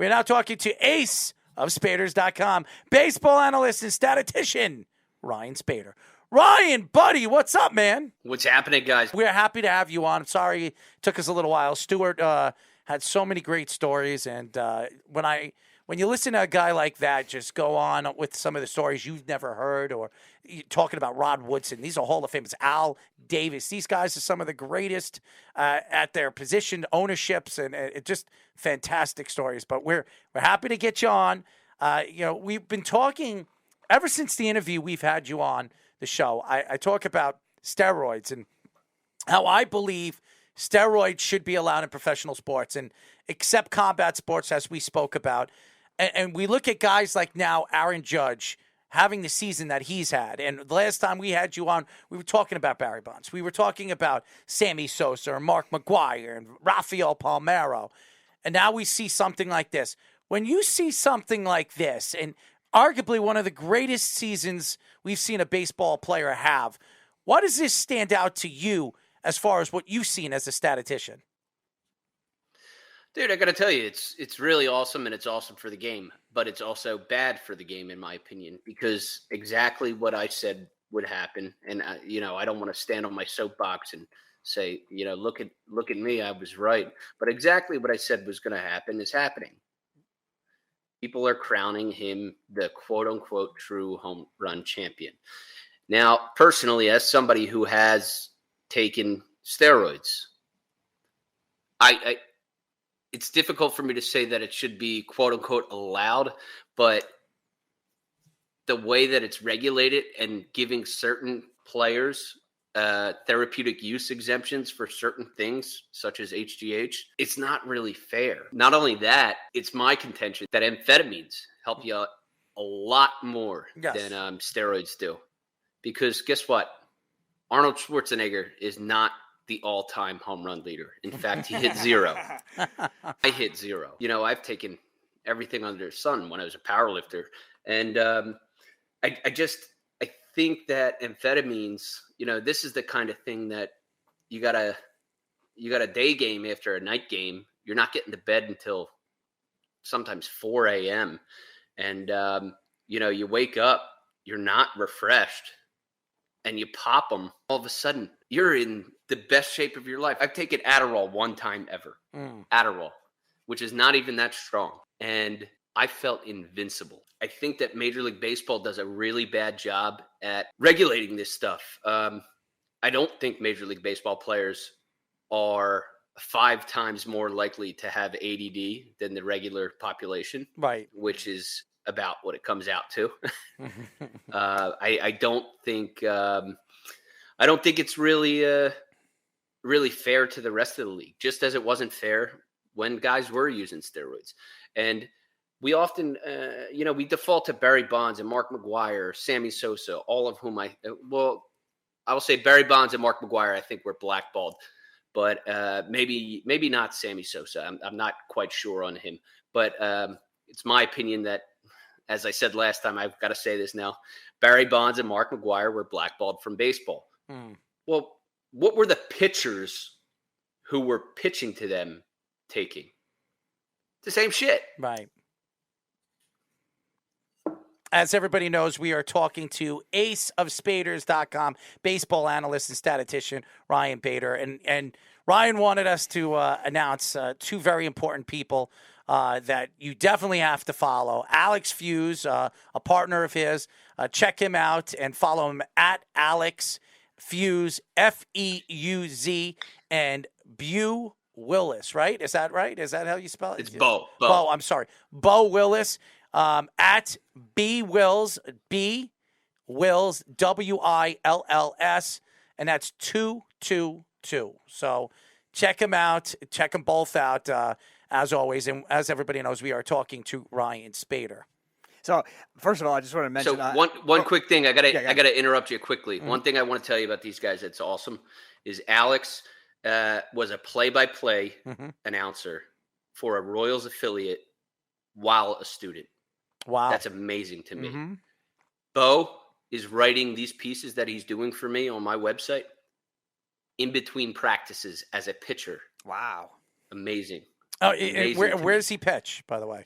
We're now talking to ace of Spaeders.com, baseball analyst and statistician, Ryan Spaeder. Ryan, buddy, what's up, man? What's happening, guys? We're happy to have you on. Sorry it took us a little while. Stuart had so many great stories, and when you listen to a guy like that just go on with some of the stories you've never heard, or talking about Rod Woodson, these are Hall of Famers, Al Davis. These guys are some of the greatest at their position ownerships, and it just fantastic stories. But we're happy to get you on. We've been talking ever since the interview we've had you on the show. I talk about steroids and how I believe steroids should be allowed in professional sports and except combat sports, as we spoke about. And we look at guys like now Aaron Judge having the season that he's had. And the last time we had you on, we were talking about Barry Bonds. We were talking about Sammy Sosa and Mark McGwire and Rafael Palmeiro. And now we see something like this. When you see something like this, and arguably one of the greatest seasons we've seen a baseball player have, why does this stand out to you as far as what you've seen as a statistician? Dude, I got to tell you, it's really awesome, and it's awesome for the game, but it's also bad for the game, in my opinion, because exactly what I said would happen. And, I don't want to stand on my soapbox and say, look at me, I was right. But exactly what I said was going to happen is happening. People are crowning him the quote-unquote true home run champion. Now, personally, as somebody who has taken steroids, it's difficult for me to say that it should be quote-unquote allowed, but the way that it's regulated and giving certain players therapeutic use exemptions for certain things, such as HGH, it's not really fair. Not only that, it's my contention that amphetamines help you out a lot more than steroids do. Because guess what? Arnold Schwarzenegger is not the all-time home run leader. In fact, he hit 0. I hit 0. I've taken everything under the sun when I was a power lifter. And I think that amphetamines, this is the kind of thing that you got a day game after a night game. You're not getting to bed until sometimes 4 a.m. And, you wake up, you're not refreshed, and you pop them. All of a sudden, you're in the best shape of your life. I've taken Adderall one time ever. Adderall, which is not even that strong. And I felt invincible. I think that Major League Baseball does a really bad job at regulating this stuff. I don't think Major League Baseball players are 5 times more likely to have ADD than the regular population, right? Which is about what it comes out to. I don't think it's really fair to the rest of the league, just as it wasn't fair when guys were using steroids. And we often, we default to Barry Bonds and Mark McGwire, Sammy Sosa, all of whom I will say Barry Bonds and Mark McGwire, I think were blackballed, but maybe not Sammy Sosa. I'm not quite sure on him, but it's my opinion that, as I said last time, I've got to say this now, Barry Bonds and Mark McGwire were blackballed from baseball. Well, what were the pitchers who were pitching to them taking? The same shit. Right. As everybody knows, we are talking to ace of Spaeders.com, baseball analyst and statistician, Ryan Spaeder. And Ryan wanted us to announce 2 very important people that you definitely have to follow. Alex Fuse, a partner of his. Check him out and follow him at Alex Fuse, Feuz, and Beau Willis, right? Is that right? Is that how you spell it? It's Beau. Beau, I'm sorry. Beau Willis. At B Wills, Wills, WILLS, and that's 222. So check them out. Check them both out, as always. And as everybody knows, we are talking to Ryan Spaeder. So first of all, I just want to mention one quick thing. I gotta interrupt you quickly. Mm-hmm. One thing I want to tell you about these guys that's awesome is Alex was a play-by-play announcer for a Royals affiliate while a student. Wow. That's amazing to me. Mm-hmm. Beau is writing these pieces that he's doing for me on my website in between practices as a pitcher. Wow. Amazing. Oh, Amazing to where me. does he pitch, by the way?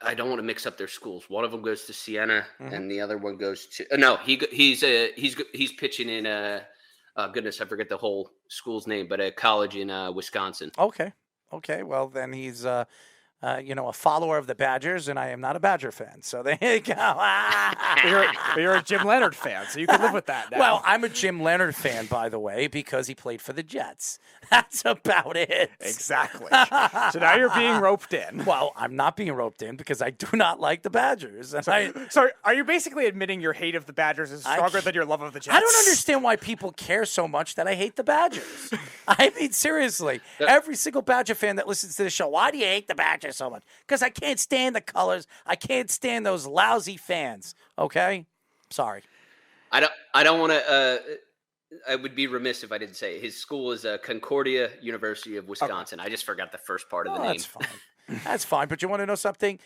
I don't want to mix up their schools. One of them goes to Siena, Mhm. and the other one goes to no. He's pitching in goodness, I forget the whole school's name, but a college in Wisconsin. Okay. Well, then he's a follower of the Badgers, and I am not a Badger fan. So there you go. But you're a Jim Leonard fan, so you can live with that now. Well, I'm a Jim Leonard fan, by the way, because he played for the Jets. That's about it. Exactly. So now you're being roped in. Well, I'm not being roped in because I do not like the Badgers. And So are you basically admitting your hate of the Badgers is stronger than your love of the Jets? I don't understand why people care so much that I hate the Badgers. I mean, seriously, every single Badger fan that listens to the show, why do you hate the Badgers so much? Because I can't stand the colors. I can't stand those lousy fans. Okay? Sorry. I don't want to. I would be remiss if I didn't say it. His school is Concordia University of Wisconsin. Okay. I just forgot the first part of the name. That's fine. That's fine. But you want to know something?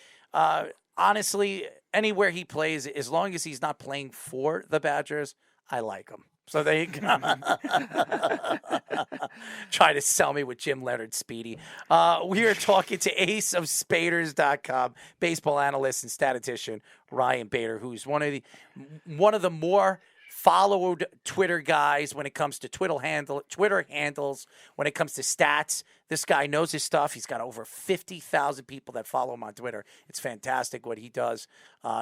Honestly, anywhere he plays, as long as he's not playing for the Badgers, I like him. So there you go. Try to sell me with Jim Leonard, Speedy. We are talking to ace of Spaeders.com, baseball analyst and statistician Ryan Spaeder, who's one of the more followed Twitter guys when it comes to Twitter handles, when it comes to stats. This guy knows his stuff. He's got over 50,000 people that follow him on Twitter. It's fantastic what he does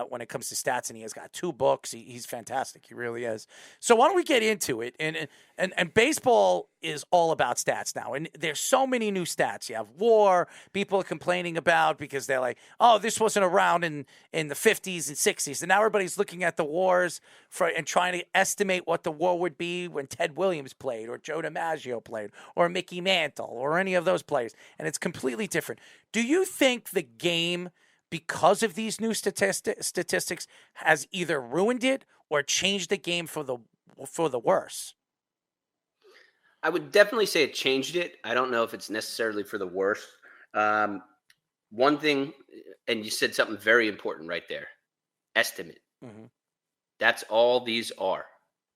when it comes to stats, and he has got 2 books. He's fantastic. He really is. So why don't we get into it? And baseball is all about stats now, and there's so many new stats. You have WAR, people are complaining about because they're like, oh, this wasn't around in the 50s and 60s, and now everybody's looking at the WARs and trying to estimate what the WAR would be when Ted Williams played or Joe DiMaggio played or Mickey Mantle or any of those players, and it's completely different. Do you think the game, because of these new statistics, has either ruined it or changed the game for the worse? I would definitely say it changed it. I don't know if it's necessarily for the worse. One thing, and you said something very important right there, estimate. Mm-hmm. That's all these are.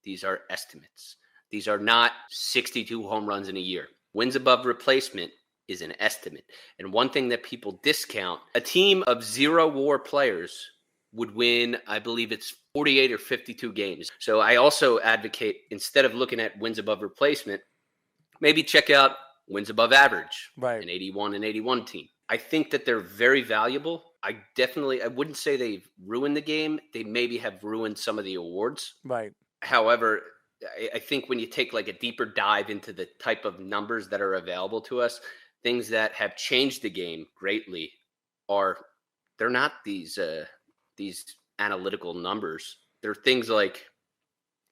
These are estimates. These are not 62 home runs in a year. Wins above replacement is an estimate. And one thing that people discount, a team of 0 WAR players would win, I believe it's 48 or 52 games. So I also advocate, instead of looking at wins above replacement, maybe check out wins above average, right? An 81 team. I think that they're very valuable. I wouldn't say they've ruined the game. They maybe have ruined some of the awards. Right. However, I think when you take like a deeper dive into the type of numbers that are available to us, things that have changed the game greatly they're not these analytical numbers. They're things like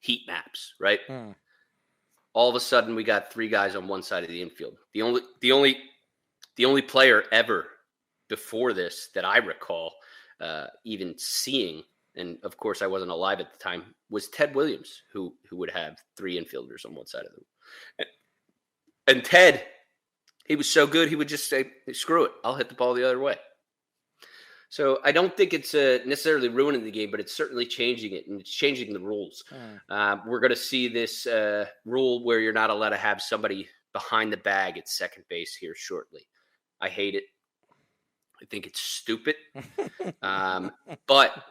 heat maps, right? All of a sudden we got 3 guys on one side of the infield. The only player ever before this that I recall even seeing, and of course I wasn't alive at the time, was Ted Williams, who would have 3 infielders on one side of them. And Ted, he was so good, he would just say, screw it, I'll hit the ball the other way. So I don't think it's necessarily ruining the game, but it's certainly changing it, and it's changing the rules. We're going to see this rule where you're not allowed to have somebody behind the bag at second base here shortly. I hate it. I think it's stupid, but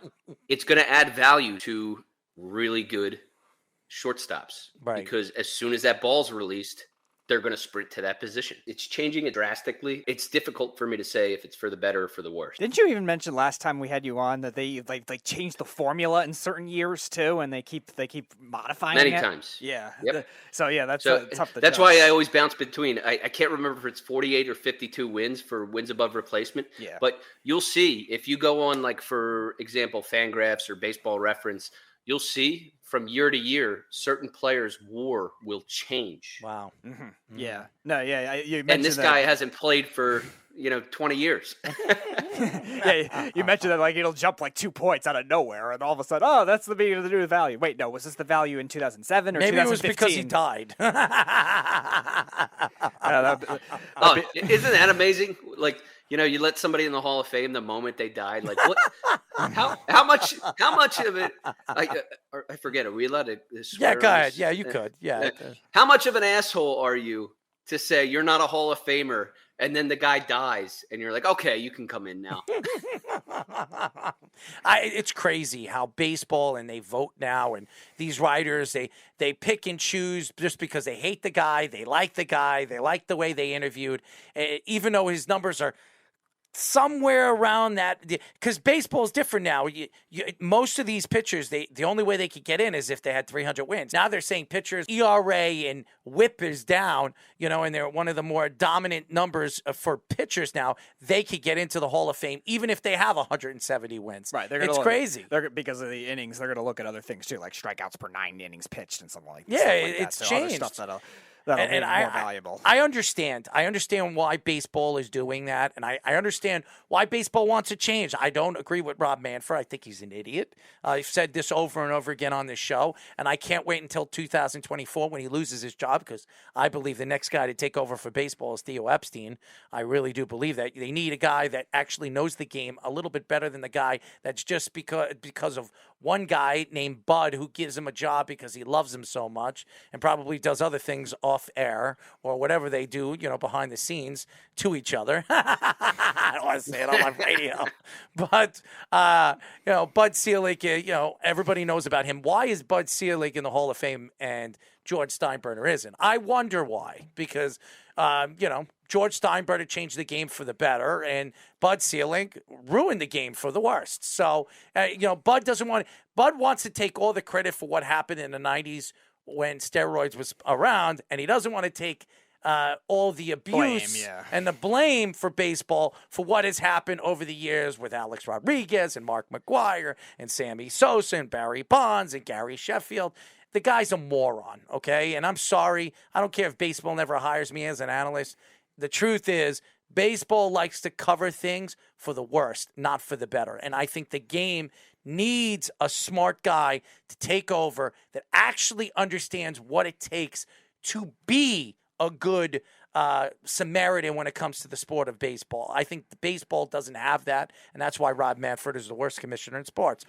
it's going to add value to really good shortstops, right? Because as soon as that ball's released, they're going to sprint to that position. It's changing it drastically. It's difficult for me to say if it's for the better or for the worse. Didn't you even mention last time we had you on that they changed the formula in certain years too, and they keep modifying many it? times. Yeah. Yep. That's tough to that's judge. why I always bounce between. I can't remember if it's 48 or 52 wins for wins above replacement. Yeah. But you'll see if you go on, like, for example, Fangraphs or Baseball Reference, you'll see from year to year, certain players' WAR will change. Wow. Mm-hmm. Mm-hmm. Yeah. No, yeah. You mentioned and this guy hasn't played for, 20 years. Yeah, you mentioned that, like, it'll jump like 2 points out of nowhere, and all of a sudden, oh, that's the beginning of the new value. Wait, no, was this the value in 2007 or maybe 2015? Maybe it was because he died. Isn't that amazing? Like, you let somebody in the Hall of Fame the moment they died. Like, what? How much of it? I forget. Are we allowed to swear? Yeah, go ahead. Yeah, you could. Yeah. How much of an asshole are you to say you're not a Hall of Famer, and then the guy dies, and you're like, okay, you can come in now. It's crazy how baseball, and they vote now, and these writers, they pick and choose just because they hate the guy, they like the way they interviewed, even though his numbers are somewhere around that, because baseball is different now. Most of these pitchers, the only way they could get in is if they had 300 wins. Now they're saying pitchers ERA and WHIP is down, and they're one of the more dominant numbers for pitchers now. They could get into the Hall of Fame even if they have 170 wins. Right, it's crazy. Because of the innings, they're going to look at other things too, like strikeouts per 9 innings pitched and something like that. Yeah, it's changed. Other stuff that'll be more valuable. I understand why baseball is doing that, and I understand why baseball wants to change. I don't agree with Rob Manfred. I think he's an idiot. I've said this over and over again on this show, and I can't wait until 2024 when he loses his job, because I believe the next guy to take over for baseball is Theo Epstein. I really do believe that. They need a guy that actually knows the game a little bit better than the guy that's just because of one guy named Bud who gives him a job because he loves him so much and probably does other things off air or whatever they do, behind the scenes to each other. I don't want to say it on my radio. But, Bud Selig, everybody knows about him. Why is Bud Selig in the Hall of Fame and George Steinbrenner isn't? I wonder why. Because, George Steinbrenner changed the game for the better, and Bud Selig ruined the game for the worst. So, Bud wants to take all the credit for what happened in the 90s when steroids was around, and he doesn't want to take all the abuse and the blame for baseball for what has happened over the years with Alex Rodriguez and Mark McGwire and Sammy Sosa and Barry Bonds and Gary Sheffield. The guy's a moron, okay? And I'm sorry. I don't care if baseball never hires me as an analyst. The truth is, baseball likes to cover things for the worst, not for the better. And I think the game needs a smart guy to take over that actually understands what it takes to be a good Samaritan when it comes to the sport of baseball. I think baseball doesn't have that, and that's why Rob Manfred is the worst commissioner in sports.